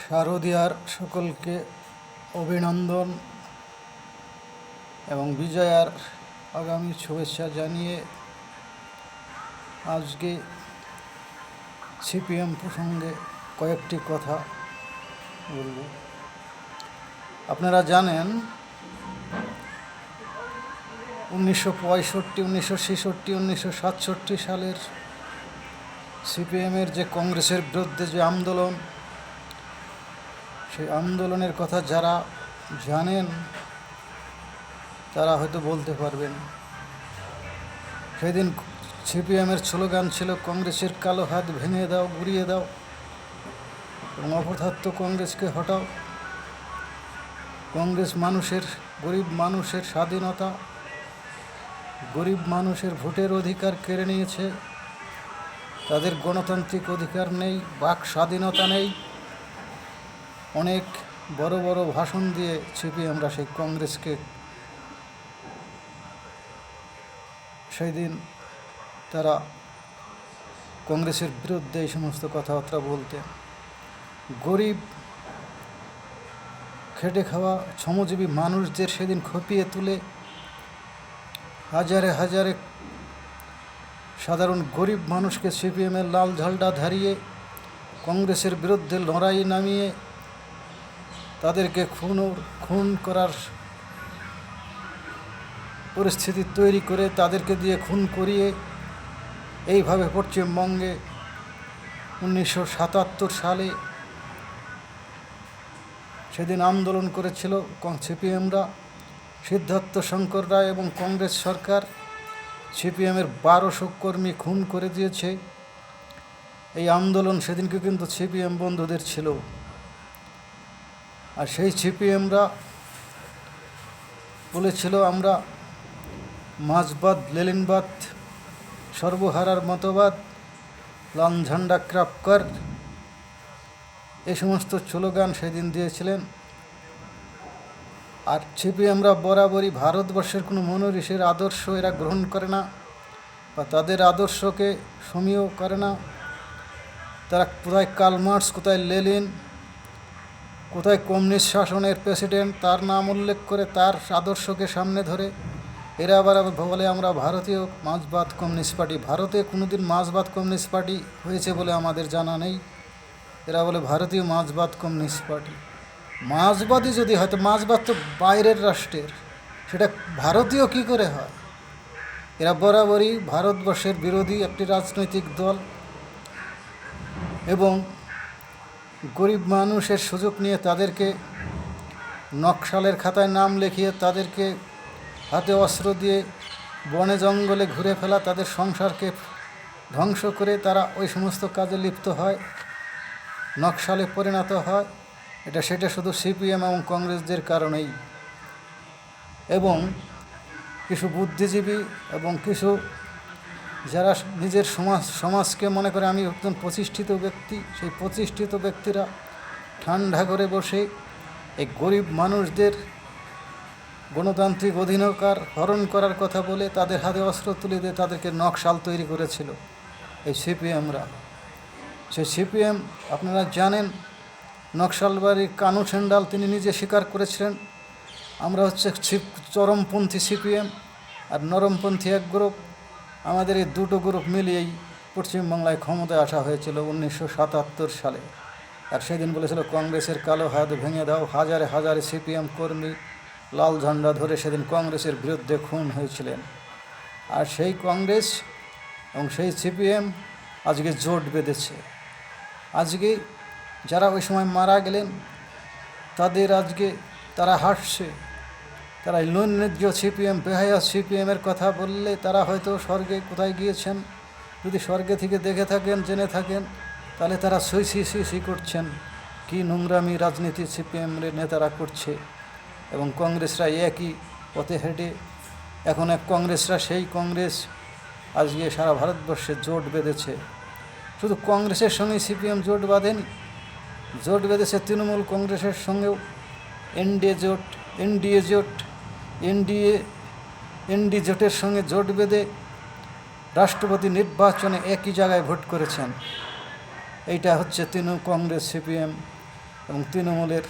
শারদীয়ার সকলকে অভিনন্দন এবং বিজয়ার আগামী শুভেচ্ছা জানিয়ে আজকে সিপিএম প্রসঙ্গে কয়েকটি কথা বলব। আপনারা জানেন 1965, 1966, 1967 সালের সিপিএমের যে কংগ্রেসের বিরুদ্ধে যে আন্দোলন, সেই আন্দোলনের কথা যারা জানেন তারা হয়তো বলতে পারবেন। সেদিন সিপিএমের স্লোগান ছিল কংগ্রেসের কালো হাত ভেঙে দাও, গুড়িয়ে দাও এবং অপদার্থ কংগ্রেসকে হটাও। কংগ্রেস মানুষের, গরিব মানুষের স্বাধীনতা, গরিব মানুষের ভোটের অধিকার কেড়ে নিয়েছে, তাদের গণতান্ত্রিক অধিকার নেই, বাক স্বাধীনতা নেই। অনেক বড় বড় ভাষণ দিয়ে সিপিএমরা সেই কংগ্রেসকে সেই দিন তারা কংগ্রেসের বিরুদ্ধে এই সমস্ত কথাবার্তা বলতেন। গরিব খেটে খাওয়া শ্রমজীবী মানুষদের সেদিন খপিয়ে তুলে হাজারে হাজারে সাধারণ গরিব মানুষকে সিপিএমের লাল ঝান্ডা ধরিয়ে কংগ্রেসের বিরুদ্ধে লড়াই নামিয়ে তাদেরকে খুন করার পরিস্থিতি তৈরি করে তাদেরকে দিয়ে খুন করিয়ে এইভাবে পশ্চিমবঙ্গে 1977 সালে সেদিন আন্দোলন করেছিল সিপিএমরা। সিদ্ধার্থ শঙ্কর রায় এবং কংগ্রেস সরকার সিপিএমের 1200 কর্মী খুন করে দিয়েছে। এই আন্দোলন সেদিনকে কিন্তু সিপিএম বন্ধুদের ছিল। আর সেই সিপিএমরা বলেছিল আমরা মার্ক্সবাদ, লেনিনবাদ, সর্বহারার মতবাদ, লাল ঝান্ডা ক্রাপকার, এই সমস্ত স্লোগান সেদিন দিয়েছিলেন। আর সিপিএমরা বরাবরই ভারতবর্ষের কোনো মনীষীর আদর্শ এরা গ্রহণ করে না বা তাদের আদর্শকে সমীহ করে না। তারা কোথায় কার্ল মার্কস, কোথায় লেনিন, কোথায় কমিউনিস্ট শাসনের প্রেসিডেন্ট তার নাম উল্লেখ করে তার আদর্শকে সামনে ধরে এরা আবার বলে আমরা ভারতীয় মার্ক্সবাদ কমিউনিস্ট পার্টি। ভারতে কোনোদিন মার্ক্সবাদ কমিউনিস্ট পার্টি হয়েছে বলে আমাদের জানা নেই। এরা বলে ভারতীয় মার্ক্সবাদ কমিউনিস্ট পার্টি। মার্ক্সবাদই যদি হয়তো, মার্ক্সবাদ তো বাইরের রাষ্ট্রের, সেটা ভারতীয় কি করে হয়? এরা বরাবরই ভারতবর্ষের বিরোধী একটি রাজনৈতিক দল এবং গরিব মানুষের সুযোগ নিয়ে তাদেরকে নকশালের খাতায় নাম লিখিয়ে তাদেরকে হাতে অস্ত্র দিয়ে বনে জঙ্গলে ঘুরে ফেলা, তাদের সংসারকে ধ্বংস করে তারা ওই সমস্ত কাজে লিপ্ত হয়, নকশালে পরিণত হয়। সেটা শুধু সিপিএম এবং কংগ্রেসদের কারণেই। এবং কিছু বুদ্ধিজীবী এবং কিছু যারা নিজের সমাজকে মনে করে আমি একজন প্রতিষ্ঠিত ব্যক্তি, সেই প্রতিষ্ঠিত ব্যক্তিরা ঠান্ডা করে বসে এই গরিব মানুষদের গণতান্ত্রিক অধিকার হরণ করার কথা বলে তাদের হাতে অস্ত্র তুলে দিয়ে তাদেরকে নকশাল তৈরি করেছিল এই সিপিএমরা। সেই সিপিএম আপনারা জানেন, নকশালবাড়ির কানু সেন্ডাল তিনি নিজে স্বীকার করেছিলেন আমরা হচ্ছে চরমপন্থী সিপিএম আর নরমপন্থী এক গ্রুপ। আমাদের এই দুটো গ্রুপ মিলিয়েই পশ্চিমবাংলায় ক্ষমতায় আসা হয়েছিল 1977 সালে। আর সেদিন বলেছিল কংগ্রেসের কালো হাত ভেঙে দাও। হাজারে হাজারে সিপিএম কর্মী লাল ঝান্ডা ধরে সেদিন কংগ্রেসের বিরুদ্ধে খুন হয়েছিলেন। আর সেই কংগ্রেস এবং সেই সিপিএম আজকে জোট বেঁধেছে। আজকে যারা ওই সময় মারা গেলেন তাদের আজকে তারা হাসছে। তারা নৈরাজ্য সিপিএম, বেহায়া সিপিএমের কথা বললে তারা হয়তো স্বর্গে কোথায় গিয়েছেন, যদি স্বর্গে থেকে দেখে থাকেন, জেনে থাকেন, তাহলে তারা সই করছেন কি নোংরামি রাজনীতি সিপিএমের নেতারা করছে। এবং কংগ্রেসরা একই পথে হেঁটে এখন কংগ্রেসরা সেই কংগ্রেস আজকে সারা ভারতবর্ষে জোট বেঁধেছে। শুধু কংগ্রেসের সঙ্গে সিপিএম জোট বাঁধেনি, জোট বেঁধেছে তৃণমূল কংগ্রেসের সঙ্গেও। এনডি জোটের সঙ্গে জোট বেঁধে রাষ্ট্রপতি নির্বাচনে একই জায়গায় ভোট করেছেন। এইটা হচ্ছে তৃণমূল কংগ্রেস সিপিএম এবং তৃণমূলের,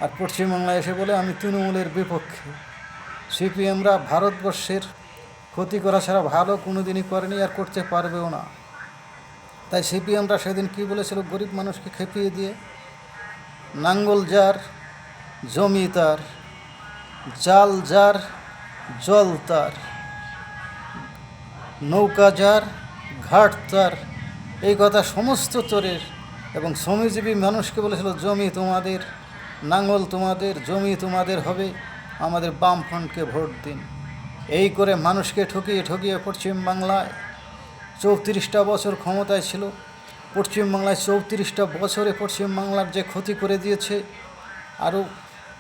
আর পশ্চিমবাংলায় এসে বলে আমি তৃণমূলের বিপক্ষে। সিপিএমরা ভারতবর্ষের ক্ষতি করা ছাড়া ভালো কোনো দিনই করেনি, আর করতে পারবেও না। তাই সিপিএমরা সেদিন কী বলেছিল গরিব মানুষকে খেপিয়ে দিয়ে, নাঙ্গল যার জমি তার, জাল যার জল তার, নৌকা যার ঘাট তার, এই কথা সমস্ত চোরের। এবং শ্রমজীবী মানুষকে বলেছিল জমি তোমাদের, নাঙ্গল তোমাদের, জমি তোমাদের হবে, আমাদের বামফ্রন্টকে ভোট দিন। এই করে মানুষকে ঠকিয়ে ঠকিয়ে পশ্চিমবাংলায় 34টা বছর ক্ষমতায় ছিল। পশ্চিমবাংলায় 34টা বছরে পশ্চিমবাংলার যে ক্ষতি করে দিয়েছে, আরও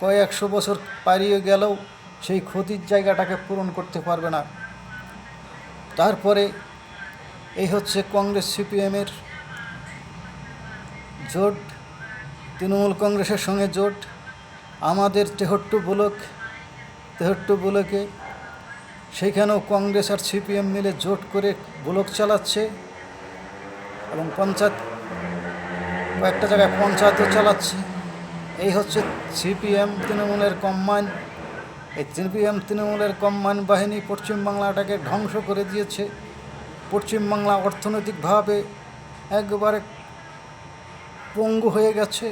কয়েকশো বছর পারিয়ে গেলেও সেই ক্ষতির জায়গাটাকে পূরণ করতে পারবে না। তারপরে এই হচ্ছে কংগ্রেস সিপিএমের জোট, তৃণমূল কংগ্রেসের সঙ্গে জোট। আমাদের 73 ব্লকে সেইখানেও কংগ্রেস আর সিপিএম মিলে জোট করে ব্লক চালাচ্ছে, এবং পঞ্চায়েত, কয়েকটা জায়গায় পঞ্চায়েতও চালাচ্ছে। এই হচ্ছে সিপিএম তৃণমূলের কম্বাইন। এই সিপিএম তৃণমূলের কম্বাইন বাহিনী পশ্চিমবাংলাটাকে ধ্বংস করে দিয়েছে। পশ্চিমবাংলা অর্থনৈতিকভাবে একবারে পঙ্গু হয়ে গেছে।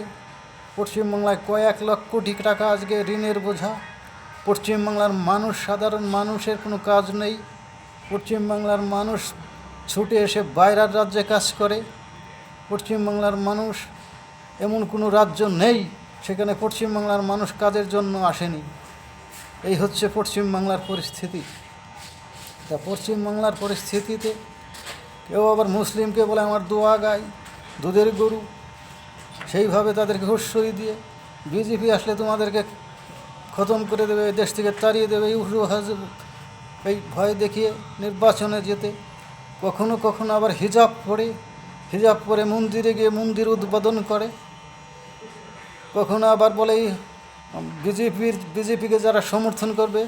পশ্চিমবাংলায় কয়েক লক্ষ কোটি টাকা আজকে ঋণের বোঝা। পশ্চিমবাংলার মানুষ, সাধারণ মানুষের কোনো কাজ নেই। পশ্চিমবাংলার মানুষ ছুটে এসে বাইরের রাজ্যে কাজ করে। পশ্চিমবাংলার মানুষ, এমন কোনো রাজ্য নেই সেখানে পশ্চিমবাংলার মানুষ কাজের জন্য আসেনি। এই হচ্ছে পশ্চিমবাংলার পরিস্থিতি। তা পশ্চিমবাংলার পরিস্থিতিতে কেউ আবার মুসলিমকে বলে আমার দোয়া গাই, দুধের গরু, সেইভাবে তাদেরকে হুঁশিয়ারি দিয়ে বিজেপি আসলে তোমাদেরকে খতম করে দেবে, দেশ থেকে তাড়িয়ে দেবে, এই ভয় দেখিয়ে নির্বাচনে যেতে। কখনো কখনো আবার হিজাব পরে মন্দিরে গিয়ে মন্দির উদ্বোধন করে। কখনো আবার বলে বিজেপিকে যারা সমর্থন করবে,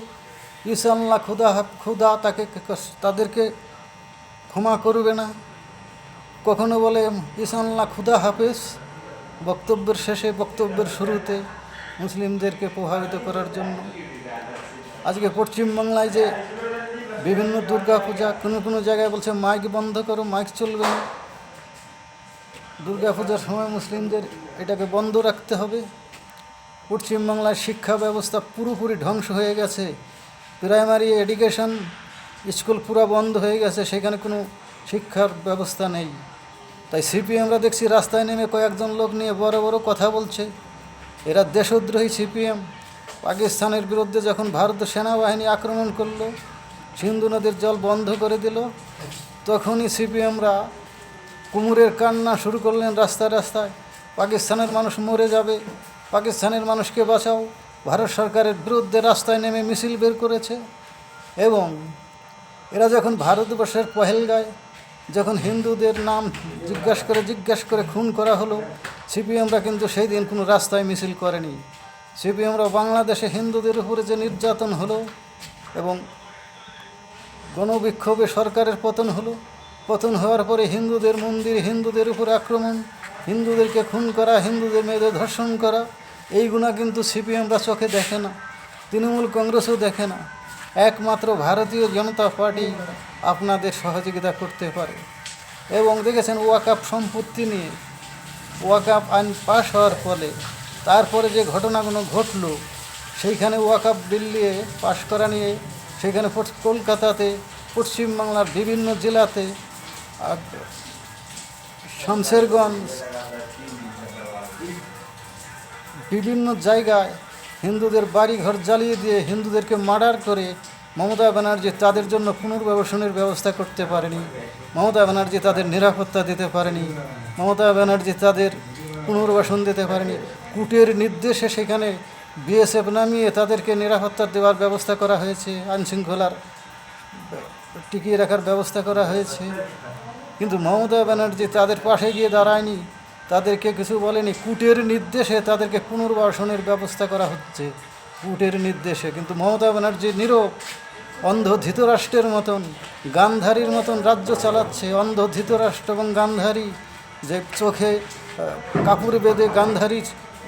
ইনশাআল্লাহ খুদা তাদেরকে ক্ষমা করবে না। কখনো বলে ইনশাআল্লাহ খুদা হাফেজ, বক্তব্যের শেষে, বক্তব্যের শুরুতে মুসলিমদেরকে প্রভাবিত করার জন্য। আজকে পশ্চিমবাংলায় যে বিভিন্ন দুর্গাপূজা, কোনো জায়গায় বলছে মাইক বন্ধ করো, মাইক চলবে না। দুর্গাপূজার সময় মুসলিমদের এটাকে বন্ধ রাখতে হবে। পশ্চিমবাংলার শিক্ষা ব্যবস্থা পুরোপুরি ধ্বংস হয়ে গেছে। প্রাইমারি এডুকেশন স্কুল পুরো বন্ধ হয়ে গেছে, সেখানে কোনো শিক্ষার ব্যবস্থা নেই। তাই সিপিএমরা দেখছি রাস্তায় নেমে কয়েকজন লোক নিয়ে বড় বড় কথা বলছে। এরা দেশদ্রোহী সিপিএম। পাকিস্তানের বিরুদ্ধে যখন ভারতের সেনাবাহিনী আক্রমণ করলো, সিন্ধু নদীর জল বন্ধ করে দিল, তখনই সিপিএমরা কুমুরের কান্না শুরু করলেন রাস্তায় রাস্তায়, পাকিস্তানের মানুষ মরে যাবে, পাকিস্তানের মানুষকে বাঁচাও। ভারত সরকারের বিরুদ্ধে রাস্তায় নেমে মিছিল বের করেছে। এবং এরা যখন ভারতবর্ষের পহেলগাঁয় যখন হিন্দুদের নাম জিজ্ঞাসা করে খুন করা হলো, সিপিএমরা কিন্তু সেই দিন কোনো রাস্তায় মিছিল করেনি। সিপিএমরা বাংলাদেশে হিন্দুদের উপরে যে নির্যাতন হলো এবং গণবিক্ষোভে সরকারের পতন হওয়ার পরে হিন্দুদের মন্দির, হিন্দুদের উপর আক্রমণ, হিন্দুদেরকে খুন করা, হিন্দুদের মেয়েদের ধর্ষণ করা, এইগুলো কিন্তু সিপিএমরা চোখে দেখে না, তৃণমূল কংগ্রেসও দেখে না। একমাত্র ভারতীয় জনতা পার্টি আপনাদের সহযোগিতা করতে পারে। এবং দেখেছেন ওয়াকফ সম্পত্তি নিয়ে ওয়াকফ আইন পাশ হওয়ার ফলে তারপরে যে ঘটনাগুলো ঘটলো, সেইখানে ওয়াকফ বিল নিয়ে পাশ করা নিয়ে সেখানে কলকাতাতে, পশ্চিমবাংলার বিভিন্ন জেলাতে, শামশেরগঞ্জ, বিভিন্ন জায়গায় হিন্দুদের বাড়িঘর জ্বালিয়ে দিয়ে হিন্দুদেরকে মার্ডার করে মমতা ব্যানার্জি তাদের জন্য পুনর্বাসনের ব্যবস্থা করতে পারেনি। মমতা ব্যানার্জি তাদের নিরাপত্তা দিতে পারেনি। মমতা ব্যানার্জি তাদের পুনর্বাসন দিতে পারেনি। কোর্টের নির্দেশে সেখানে বিএসএফ নামিয়ে তাদেরকে নিরাপত্তা দেওয়ার ব্যবস্থা করা হয়েছে, আইনশৃঙ্খলার টিকিয়ে রাখার ব্যবস্থা করা হয়েছে। কিন্তু মমতা ব্যানার্জি তাদের পাশে গিয়ে দাঁড়ায়নি, তাদেরকে কিছু বলেনি। কোর্টের নির্দেশে তাদেরকে পুনর্বাসনের ব্যবস্থা করা হচ্ছে, কোর্টের নির্দেশে। কিন্তু মমতা ব্যানার্জি নীরব, অন্ধ ধৃতরাষ্ট্রের মতন, গান্ধারীর মতন রাজ্য চালাচ্ছে। অন্ধ ধৃতরাষ্ট্র এবং গান্ধারী, যে চোখে কাপড় বেঁধে গান্ধারী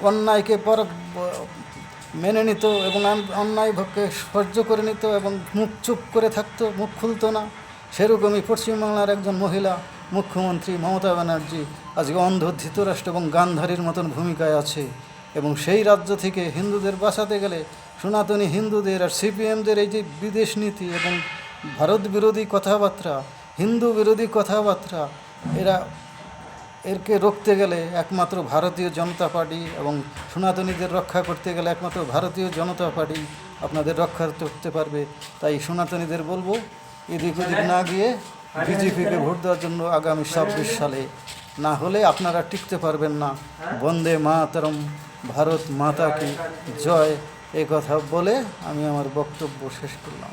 অন্যায়কে মেনে নিত এবং অন্যায় ভোগকে সহ্য করে নিত এবং মুখ চুপ করে থাকতো, মুখ খুলতো না। সেরকমই পশ্চিমবাংলার একজন মহিলা মুখ্যমন্ত্রী মমতা ব্যানার্জি আজকে অন্ধ, ধৃতরাষ্ট্র এবং গান্ধারীর মতন ভূমিকায় আছে। এবং সেই রাজ্য থেকে হিন্দুদের বাঁচাতে গেলে সনাতনী হিন্দুদের আর সিপিএমদের এই যে বিদেশ নীতি এবং ভারত বিরোধী কথাবার্তা, হিন্দু বিরোধী কথাবার্তা, এরকে রুখতে গেলে একমাত্র ভারতীয় জনতা পার্টি এবং সনাতনীদের রক্ষা করতে গেলে একমাত্র ভারতীয় জনতা পার্টি আপনাদের রক্ষা করতে পারবে। তাই সনাতনীদের বলবো, এদিক ওদিক না গিয়ে বিজেপিকে ভোট দেওয়ার জন্য আগামী 26 সালে, না হলে আপনারা টিকতে পারবেন না। বন্দে মাতরম, ভারত মাতা কি জয়, এই কথা বলে আমি আমার বক্তব্য শেষ করলাম।